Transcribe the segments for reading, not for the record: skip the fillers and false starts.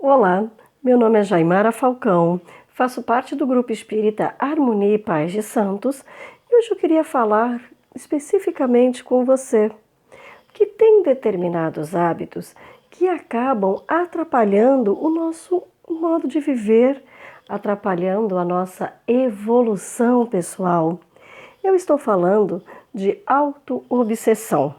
Olá, meu nome é Jaimara Falcão, faço parte do Grupo Espírita Harmonia e Paz de Santos e hoje eu queria falar especificamente com você que tem determinados hábitos que acabam atrapalhando o nosso modo de viver, atrapalhando a nossa evolução pessoal. Eu estou falando de auto-obsessão.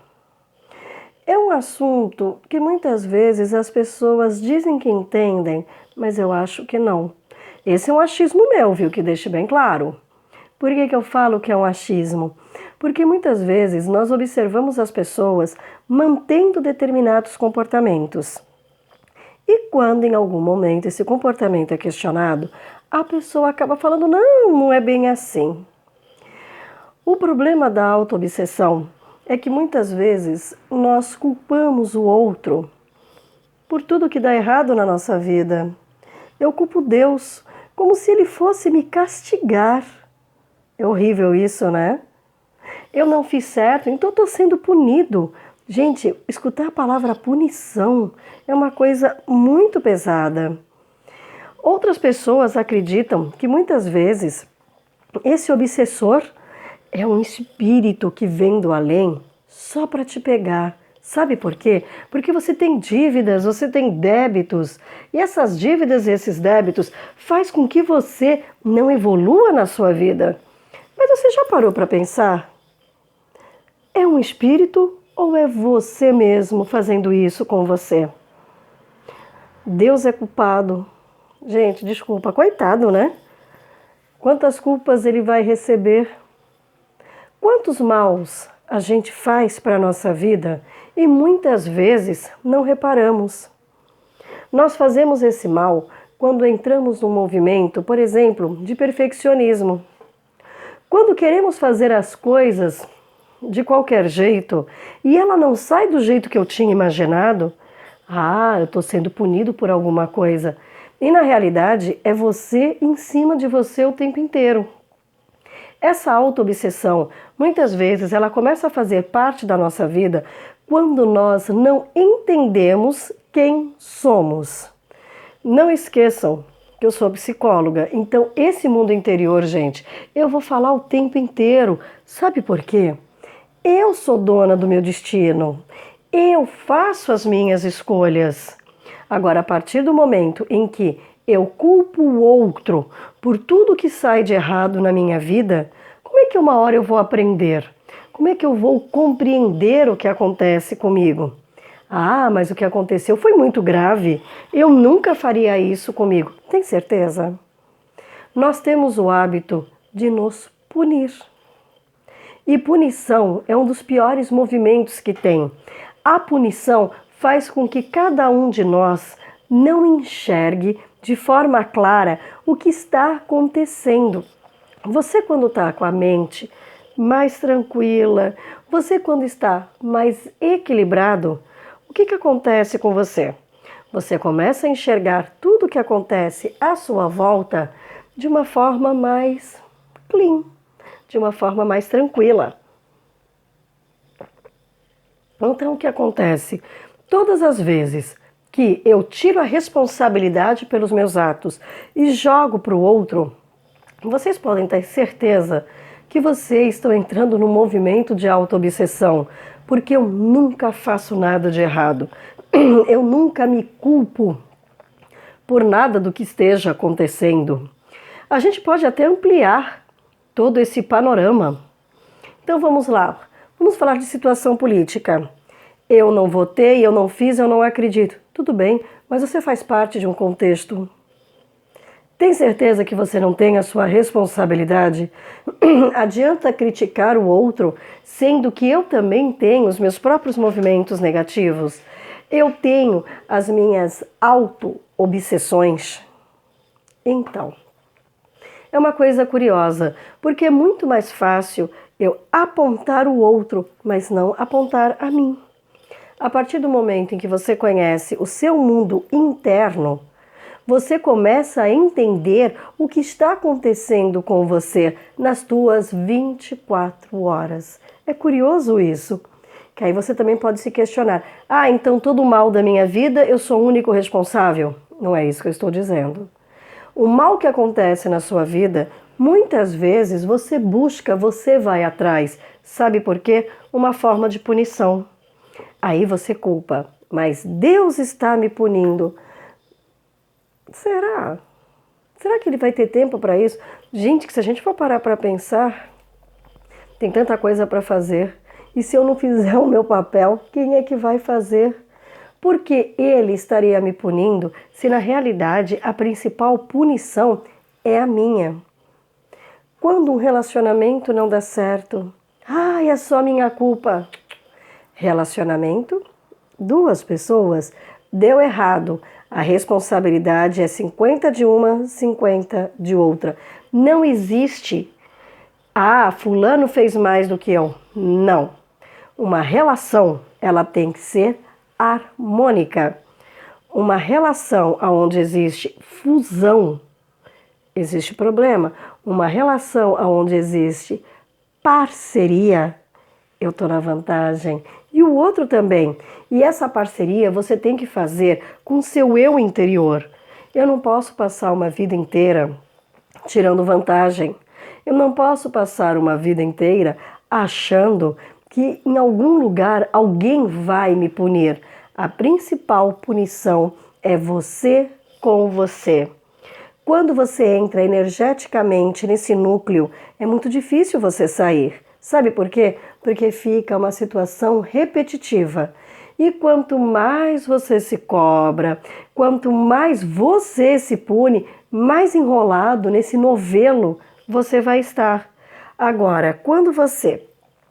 É um assunto que muitas vezes as pessoas dizem que entendem, mas eu acho que não. Esse é um achismo meu, viu? Que deixe bem claro. Por que eu falo que é um achismo? Porque muitas vezes nós observamos as pessoas mantendo determinados comportamentos. E quando em algum momento esse comportamento é questionado, a pessoa acaba falando, não é bem assim. O problema da auto-obsessão é que muitas vezes nós culpamos o outro por tudo que dá errado na nossa vida. Eu culpo Deus como se Ele fosse me castigar. É horrível isso, né? Eu não fiz certo, então estou sendo punido. Gente, escutar a palavra punição é uma coisa muito pesada. Outras pessoas acreditam que muitas vezes esse obsessor é um espírito que vem do além só para te pegar. Sabe por quê? Porque você tem dívidas, você tem débitos. E essas dívidas e esses débitos faz com que você não evolua na sua vida. Mas você já parou para pensar? É um espírito ou é você mesmo fazendo isso com você? Deus é culpado. Gente, desculpa, coitado, né? Quantas culpas ele vai receber? Quantos maus a gente faz para a nossa vida e muitas vezes não reparamos. Nós fazemos esse mal quando entramos num movimento, por exemplo, de perfeccionismo. Quando queremos fazer as coisas de qualquer jeito e ela não sai do jeito que eu tinha imaginado, eu estou sendo punido por alguma coisa. E na realidade é você em cima de você o tempo inteiro. Essa auto-obsessão, muitas vezes, ela começa a fazer parte da nossa vida quando nós não entendemos quem somos. Não esqueçam que eu sou psicóloga, então esse mundo interior, gente, eu vou falar o tempo inteiro. Sabe por quê? Eu sou dona do meu destino. Eu faço as minhas escolhas. Agora, a partir do momento em que eu culpo o outro por tudo que sai de errado na minha vida, como é que uma hora eu vou aprender? Como é que eu vou compreender o que acontece comigo? Mas o que aconteceu foi muito grave. Eu nunca faria isso comigo. Tem certeza? Nós temos o hábito de nos punir. E punição é um dos piores movimentos que tem. A punição faz com que cada um de nós não enxergue de forma clara o que está acontecendo. Você quando está com a mente mais tranquila, você quando está mais equilibrado, o que acontece com você? Você começa a enxergar tudo o que acontece à sua volta de uma forma mais clean, de uma forma mais tranquila. Então o que acontece? Todas as vezes que eu tiro a responsabilidade pelos meus atos e jogo para o outro, vocês podem ter certeza que vocês estão entrando num movimento de auto-obsessão, porque eu nunca faço nada de errado. Eu nunca me culpo por nada do que esteja acontecendo. A gente pode até ampliar todo esse panorama. Então vamos lá, vamos falar de situação política. Eu não votei, eu não fiz, eu não acredito. Tudo bem, mas você faz parte de um contexto. Tem certeza que você não tem a sua responsabilidade? Adianta criticar o outro, sendo que eu também tenho os meus próprios movimentos negativos. Eu tenho as minhas auto-obsessões. Então, é uma coisa curiosa, porque é muito mais fácil eu apontar o outro, mas não apontar a mim. A partir do momento em que você conhece o seu mundo interno, você começa a entender o que está acontecendo com você nas tuas 24 horas. É curioso isso, que aí você também pode se questionar. Então todo o mal da minha vida eu sou o único responsável? Não é isso que eu estou dizendo. O mal que acontece na sua vida, muitas vezes você busca, você vai atrás. Sabe por quê? Uma forma de punição. Aí você culpa, mas Deus está me punindo. Será? Será que ele vai ter tempo para isso? Gente, que se a gente for parar para pensar, tem tanta coisa para fazer. E se eu não fizer o meu papel, quem é que vai fazer? Porque ele estaria me punindo se na realidade a principal punição é a minha. Quando um relacionamento não dá certo, é só minha culpa. Relacionamento, duas pessoas, deu errado. A responsabilidade é 50 de uma, 50 de outra. Não existe, fulano fez mais do que eu. Não. Uma relação, ela tem que ser harmônica. Uma relação onde existe fusão, existe problema. Uma relação onde existe parceria, eu estou na vantagem. E o outro também. E essa parceria você tem que fazer com o seu eu interior. Eu não posso passar uma vida inteira tirando vantagem. Eu não posso passar uma vida inteira achando que em algum lugar alguém vai me punir. A principal punição é você com você. Quando você entra energeticamente nesse núcleo, é muito difícil você sair. Sabe por quê? Porque fica uma situação repetitiva. E quanto mais você se cobra, quanto mais você se pune, mais enrolado nesse novelo você vai estar. Agora, quando você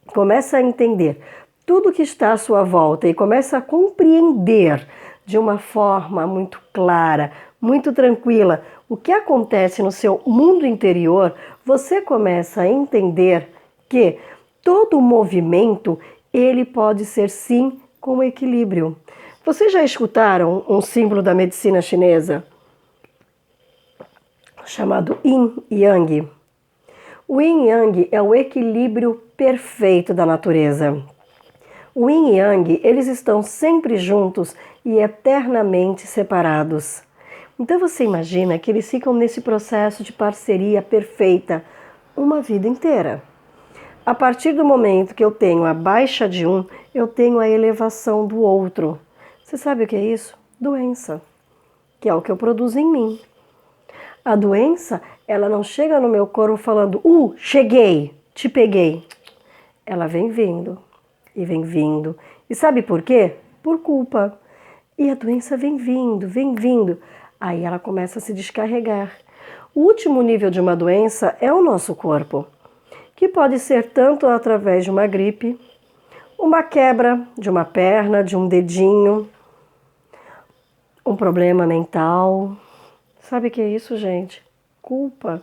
começa a entender tudo que está à sua volta e começa a compreender de uma forma muito clara, muito tranquila, o que acontece no seu mundo interior, você começa a entender que todo movimento, ele pode ser sim com equilíbrio. Vocês já escutaram um símbolo da medicina chinesa chamado Yin e Yang? O Yin e Yang é o equilíbrio perfeito da natureza. O Yin e Yang, eles estão sempre juntos e eternamente separados. Então você imagina que eles ficam nesse processo de parceria perfeita uma vida inteira. A partir do momento que eu tenho a baixa de um, eu tenho a elevação do outro. Você sabe o que é isso? Doença, que é o que eu produzo em mim. A doença, ela não chega no meu corpo falando, cheguei, te peguei. Ela vem vindo e vem vindo. E sabe por quê? Por culpa. E a doença vem vindo, vem vindo. Aí ela começa a se descarregar. O último nível de uma doença é o nosso corpo, que pode ser tanto através de uma gripe, uma quebra de uma perna, de um dedinho, um problema mental. Sabe o que é isso, gente? Culpa.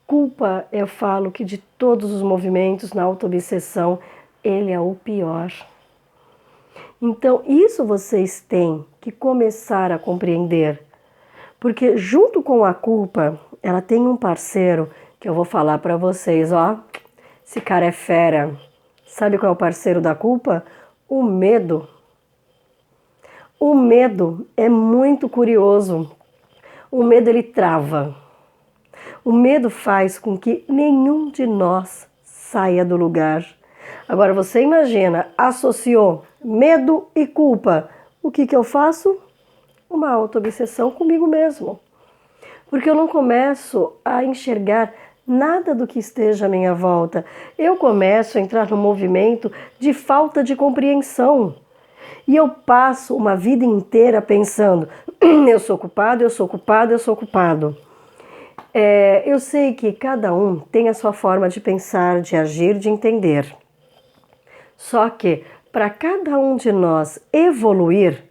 Culpa, eu falo que de todos os movimentos na autoobsessão, ele é o pior. Então, isso vocês têm que começar a compreender. Porque junto com a culpa, ela tem um parceiro que eu vou falar para vocês, esse cara é fera. Sabe qual é o parceiro da culpa? O medo. O medo é muito curioso. O medo, ele trava. O medo faz com que nenhum de nós saia do lugar. Agora você imagina, associou medo e culpa. O que eu faço? Uma autoobsessão comigo mesmo. Porque eu não começo a enxergar nada do que esteja à minha volta. Eu começo a entrar no movimento de falta de compreensão. E eu passo uma vida inteira pensando, eu sou culpado, eu sou culpado, eu sou culpado. Eu sei que cada um tem a sua forma de pensar, de agir, de entender. Só que, para cada um de nós evoluir,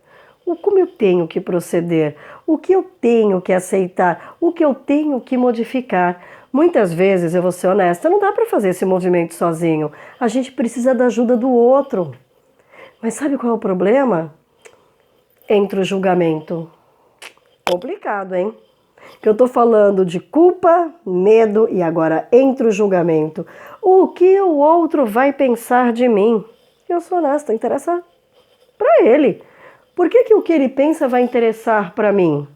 como eu tenho que proceder, o que eu tenho que aceitar, o que eu tenho que modificar. Muitas vezes, eu vou ser honesta, não dá para fazer esse movimento sozinho. A gente precisa da ajuda do outro. Mas sabe qual é o problema? Entra o julgamento. Complicado, hein? Que eu estou falando de culpa, medo e agora entra o julgamento. O que o outro vai pensar de mim? Eu sou honesta, interessa para ele. Por que o que ele pensa vai interessar para mim?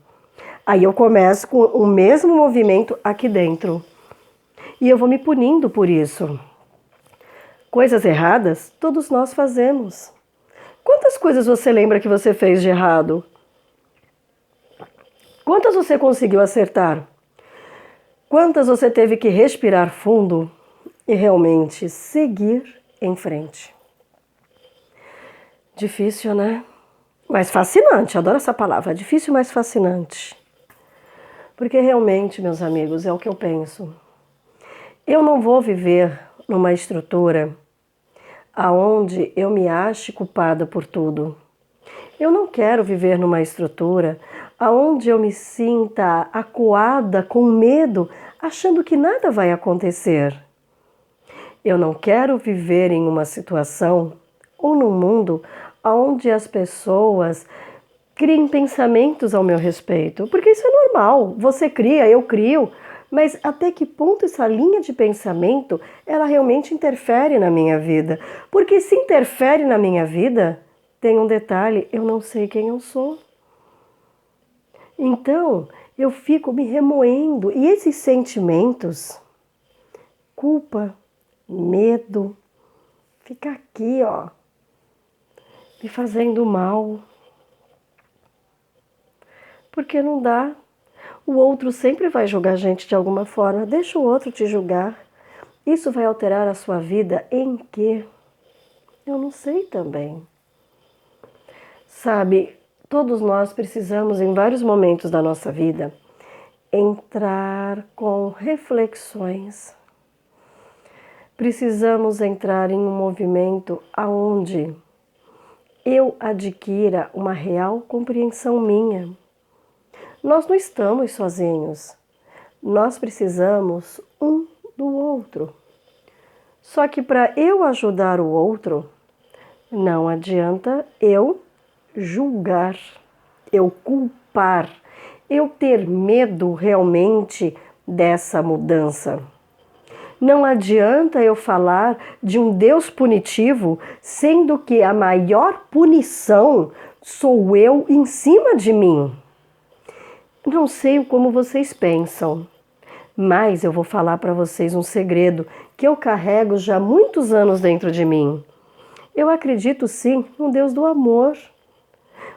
Aí eu começo com o mesmo movimento aqui dentro. E eu vou me punindo por isso. Coisas erradas, todos nós fazemos. Quantas coisas você lembra que você fez de errado? Quantas você conseguiu acertar? Quantas você teve que respirar fundo e realmente seguir em frente? Difícil, né? Mas fascinante, adoro essa palavra. Difícil, mas fascinante. Porque realmente, meus amigos, é o que eu penso. Eu não vou viver numa estrutura aonde eu me ache culpada por tudo. Eu não quero viver numa estrutura aonde eu me sinta acuada, com medo, achando que nada vai acontecer. Eu não quero viver em uma situação ou num mundo onde as pessoas criem pensamentos ao meu respeito, porque isso é normal. Você cria, eu crio, mas até que ponto essa linha de pensamento ela realmente interfere na minha vida? Porque se interfere na minha vida, tem um detalhe, eu não sei quem eu sou. Então, eu fico me remoendo e esses sentimentos, culpa, medo, fica aqui, ó, me fazendo mal. Porque não dá. O outro sempre vai julgar a gente de alguma forma. Deixa o outro te julgar. Isso vai alterar a sua vida em quê? Eu não sei também. Sabe, todos nós precisamos, em vários momentos da nossa vida, entrar com reflexões. Precisamos entrar em um movimento aonde eu adquira uma real compreensão minha. Nós não estamos sozinhos. Nós precisamos um do outro. Só que para eu ajudar o outro, não adianta eu julgar, eu culpar, eu ter medo realmente dessa mudança. Não adianta eu falar de um Deus punitivo, sendo que a maior punição sou eu em cima de mim. Não sei como vocês pensam, mas eu vou falar para vocês um segredo que eu carrego já há muitos anos dentro de mim. Eu acredito sim num Deus do amor.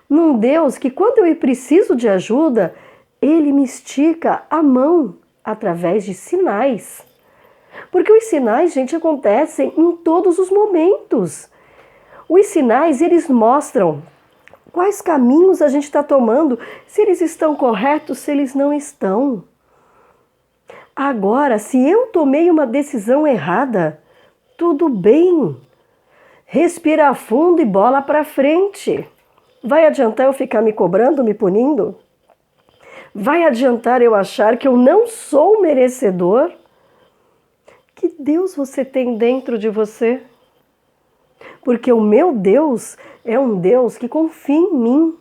Num Deus que quando eu preciso de ajuda, Ele me estica a mão através de sinais. Porque os sinais, gente, acontecem em todos os momentos. Os sinais, eles mostram quais caminhos a gente está tomando, se eles estão corretos, se eles não estão. Agora, se eu tomei uma decisão errada, tudo bem. Respira fundo e bola para frente. Vai adiantar eu ficar me cobrando, me punindo? Vai adiantar eu achar que eu não sou merecedor? Que Deus você tem dentro de você? Porque o meu Deus é um Deus que confia em mim.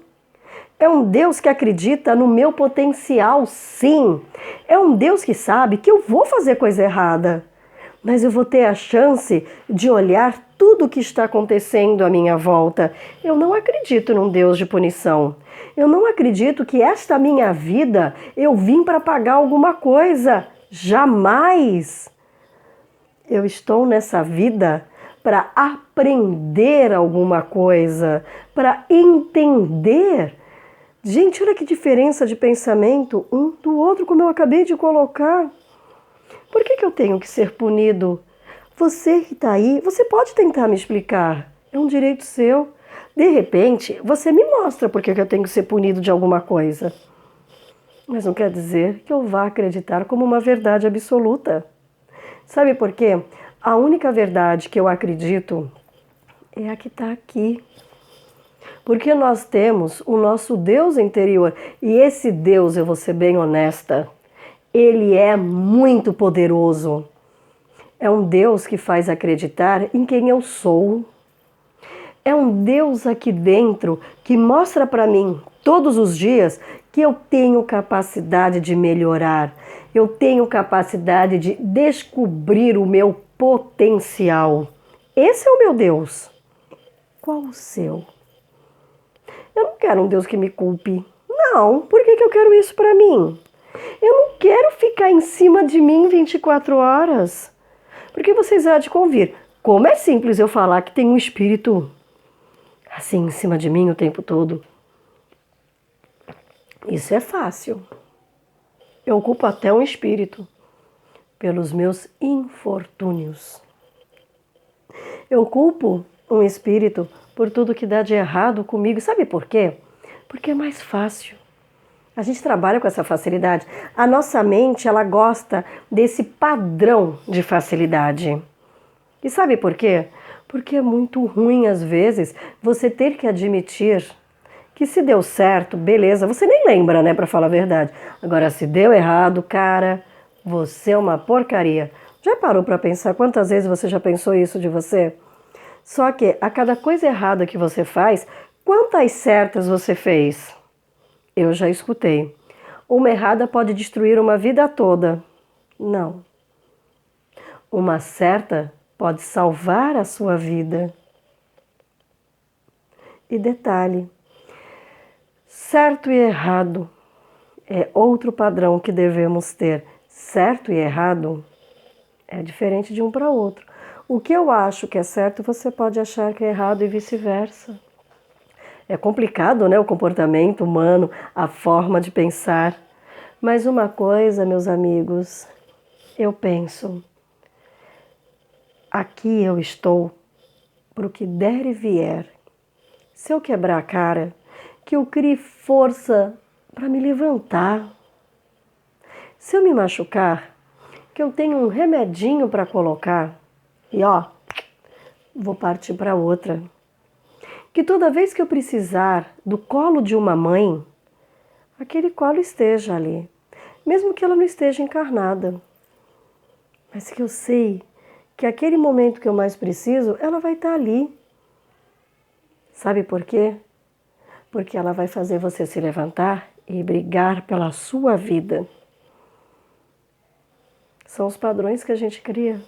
É um Deus que acredita no meu potencial, sim. É um Deus que sabe que eu vou fazer coisa errada. Mas eu vou ter a chance de olhar tudo o que está acontecendo à minha volta. Eu não acredito num Deus de punição. Eu não acredito que esta minha vida eu vim para pagar alguma coisa. Jamais! Eu estou nessa vida para aprender alguma coisa, para entender. Gente, olha que diferença de pensamento um do outro, como eu acabei de colocar. Por que eu tenho que ser punido? Você que está aí, você pode tentar me explicar. É um direito seu. De repente, você me mostra por que eu tenho que ser punido de alguma coisa. Mas não quer dizer que eu vá acreditar como uma verdade absoluta. Sabe por quê? A única verdade que eu acredito é a que está aqui. Porque nós temos o nosso Deus interior. E esse Deus, eu vou ser bem honesta, Ele é muito poderoso. É um Deus que faz acreditar em quem eu sou. É um Deus aqui dentro que mostra para mim todos os dias que eu tenho capacidade de melhorar. Eu tenho capacidade de descobrir o meu potencial. Esse é o meu Deus. Qual o seu? Eu não quero um Deus que me culpe. Não, por que eu eu quero isso para mim. Eu não quero ficar em cima de mim 24 horas. Porque vocês há de convir. Como é simples eu falar que tem um espírito assim em cima de mim o tempo todo. Isso é fácil. Eu culpo até um espírito pelos meus infortúnios. Eu culpo um espírito por tudo que dá de errado comigo. Sabe por quê? Porque é mais fácil. A gente trabalha com essa facilidade. A nossa mente, ela gosta desse padrão de facilidade. E sabe por quê? Porque é muito ruim, às vezes, você ter que admitir que se deu certo, beleza, você nem lembra, né, pra falar a verdade. Agora, se deu errado, cara, você é uma porcaria. Já parou pra pensar quantas vezes você já pensou isso de você? Só que a cada coisa errada que você faz, quantas certas você fez? Eu já escutei. Uma errada pode destruir uma vida toda. Não. Uma certa pode salvar a sua vida. E detalhe, certo e errado é outro padrão que devemos ter. Certo e errado é diferente de um para outro. O que eu acho que é certo, você pode achar que é errado e vice-versa. É complicado, né, o comportamento humano, a forma de pensar. Mas uma coisa, meus amigos, eu penso, aqui eu estou para o que der e vier. Se eu quebrar a cara, que eu crie força para me levantar. Se eu me machucar, que eu tenha um remedinho para colocar e vou partir para outra. Que toda vez que eu precisar do colo de uma mãe, aquele colo esteja ali, mesmo que ela não esteja encarnada. Mas que eu sei que aquele momento que eu mais preciso, ela vai estar ali. Sabe por quê? Porque ela vai fazer você se levantar e brigar pela sua vida. São os padrões que a gente cria.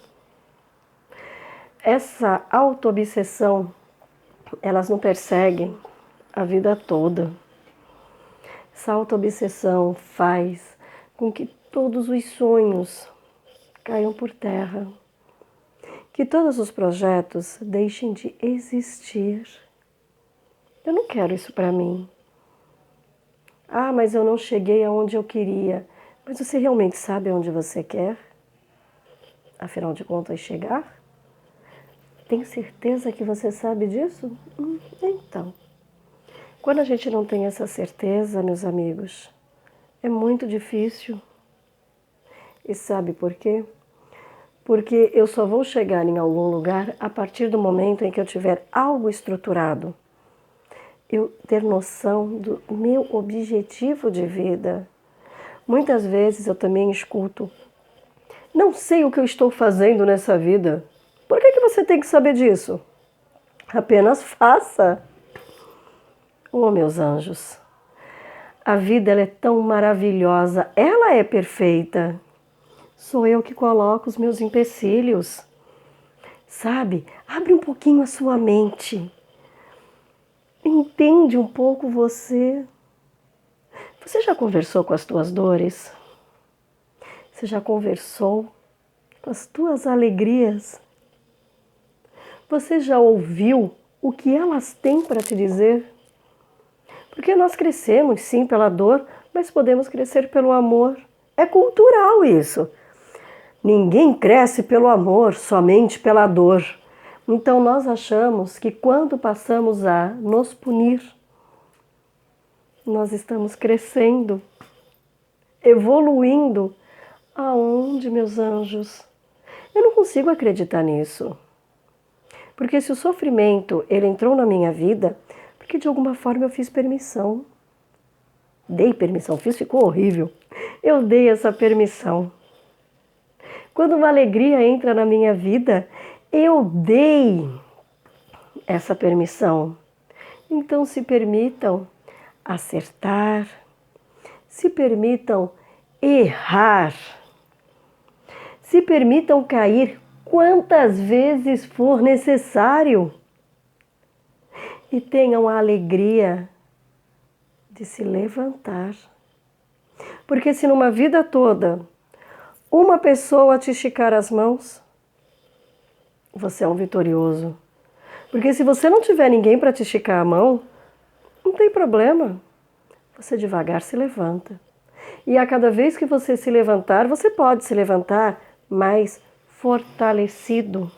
Essa auto-obsessão, elas não perseguem a vida toda. Essa auto-obsessão faz com que todos os sonhos caiam por terra. Que todos os projetos deixem de existir. Eu não quero isso para mim. Ah, mas eu não cheguei aonde eu queria. Mas você realmente sabe aonde você quer? Afinal de contas, chegar? Tem certeza que você sabe disso? Então, quando a gente não tem essa certeza, meus amigos, é muito difícil. E sabe por quê? Porque eu só vou chegar em algum lugar a partir do momento em que eu tiver algo estruturado. Eu ter noção do meu objetivo de vida. Muitas vezes eu também escuto, não sei o que eu estou fazendo nessa vida. Por que você tem que saber disso? Apenas faça. Oh, meus anjos, a vida ela é tão maravilhosa, ela é perfeita. Sou eu que coloco os meus empecilhos. Sabe? Abre um pouquinho a sua mente. Entende um pouco você. Você já conversou com as tuas dores? Você já conversou com as tuas alegrias? Você já ouviu o que elas têm para te dizer? Porque nós crescemos, sim, pela dor, mas podemos crescer pelo amor. É cultural isso. Ninguém cresce pelo amor, somente pela dor. Então nós achamos que quando passamos a nos punir, nós estamos crescendo, evoluindo. Aonde, meus anjos? Eu não consigo acreditar nisso. Porque se o sofrimento ele entrou na minha vida, porque de alguma forma eu fiz permissão. Dei permissão, ficou horrível. Eu dei essa permissão. Quando uma alegria entra na minha vida, eu dei essa permissão. Então se permitam acertar, se permitam errar, se permitam cair quantas vezes for necessário e tenham a alegria de se levantar. Porque se numa vida toda uma pessoa te esticar as mãos, você é um vitorioso. Porque se você não tiver ninguém para te esticar a mão, não tem problema. Você devagar se levanta. E a cada vez que você se levantar, você pode se levantar mais fortalecido.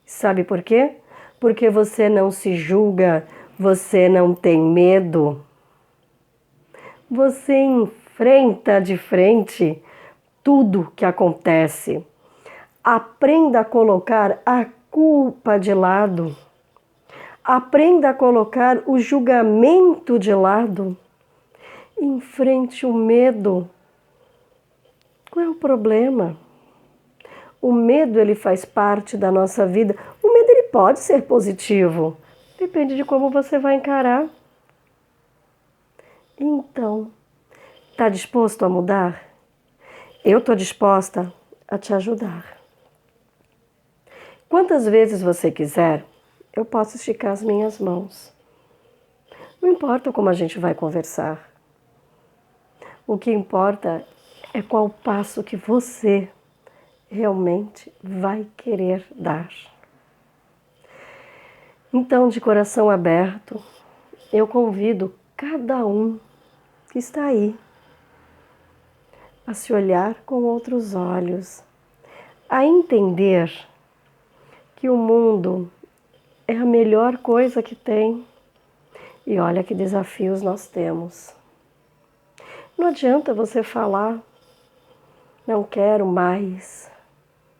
Sabe por quê? Porque você não se julga, você não tem medo. Você enfrenta de frente tudo que acontece. Aprenda a colocar a culpa de lado. Aprenda a colocar o julgamento de lado. Enfrente o medo. Qual é o problema? O medo, ele faz parte da nossa vida. O medo, ele pode ser positivo. Depende de como você vai encarar. Então, está disposto a mudar? Eu estou disposta a te ajudar. Quantas vezes você quiser, eu posso esticar as minhas mãos. Não importa como a gente vai conversar. O que importa é qual passo que você realmente vai querer dar. Então, de coração aberto, eu convido cada um que está aí a se olhar com outros olhos, a entender que o mundo é a melhor coisa que tem. E olha que desafios nós temos. Não adianta você falar, não quero mais,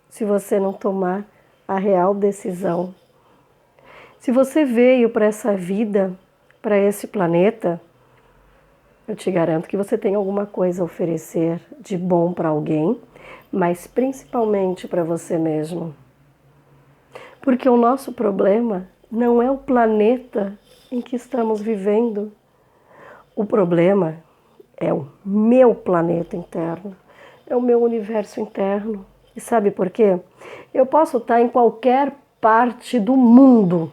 se você não tomar a real decisão. Se você veio para essa vida, para esse planeta, eu te garanto que você tem alguma coisa a oferecer de bom para alguém, mas principalmente para você mesmo. Porque o nosso problema não é o planeta em que estamos vivendo. O problema é o meu planeta interno, é o meu universo interno. E sabe por quê? Eu posso estar em qualquer parte do mundo.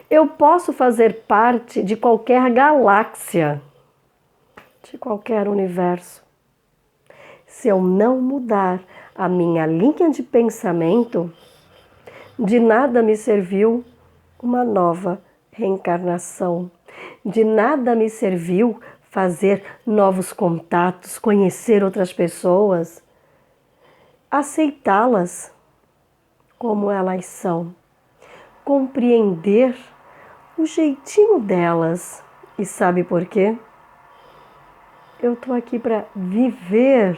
Eu posso fazer parte de qualquer galáxia, de qualquer universo. Se eu não mudar a minha linha de pensamento, de nada me serviu uma nova reencarnação. De nada me serviu fazer novos contatos, conhecer outras pessoas, aceitá-las como elas são, compreender o jeitinho delas. E sabe por quê? Eu estou aqui para viver.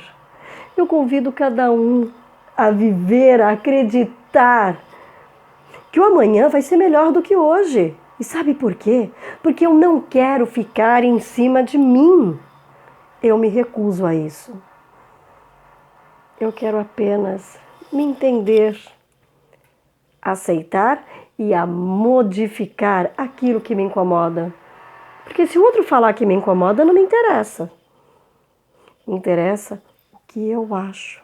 Eu convido cada um a viver, a acreditar que o amanhã vai ser melhor do que hoje. E sabe por quê? Porque eu não quero ficar em cima de mim. Eu me recuso a isso. Eu quero apenas me entender, aceitar e a modificar aquilo que me incomoda. Porque se o outro falar que me incomoda, não me interessa. Me interessa o que eu acho.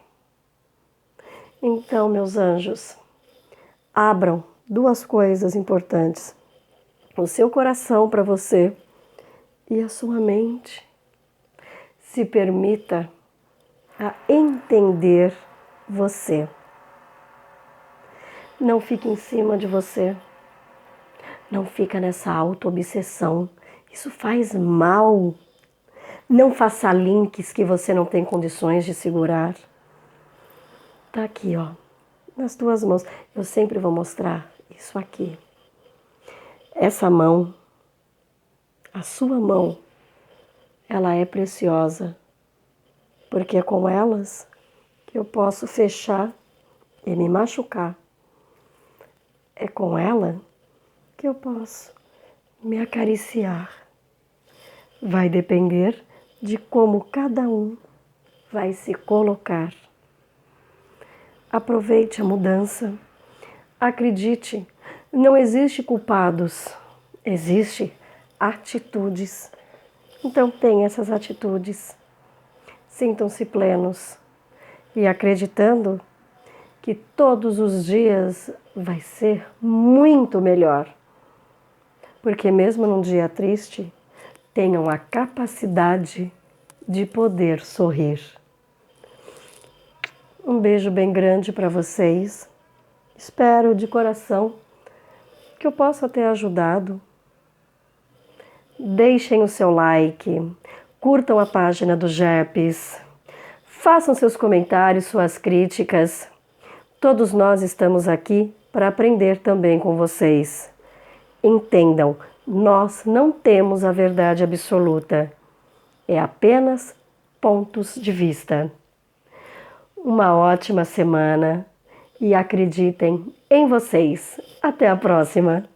Então, meus anjos, abram duas coisas importantes. O seu coração para você e a sua mente. Se permita a entender você. Não fique em cima de você. Não fica nessa auto-obsessão. Isso faz mal. Não faça links que você não tem condições de segurar. Tá aqui, ó, nas tuas mãos. Eu sempre vou mostrar isso aqui. Essa mão, a sua mão, ela é preciosa, porque é com elas que eu posso fechar e me machucar. É com ela que eu posso me acariciar. Vai depender de como cada um vai se colocar. Aproveite a mudança. Acredite, não existe culpados, existe atitudes. Então tenha essas atitudes. Sintam-se plenos e acreditando que todos os dias vai ser muito melhor. Porque mesmo num dia triste, tenham a capacidade de poder sorrir. Um beijo bem grande para vocês. Espero de coração que eu possa ter ajudado. Deixem o seu like, curtam a página do GEPS, façam seus comentários, suas críticas. Todos nós estamos aqui para aprender também com vocês. Entendam, nós não temos a verdade absoluta. É apenas pontos de vista. Uma ótima semana e acreditem em vocês. Até a próxima!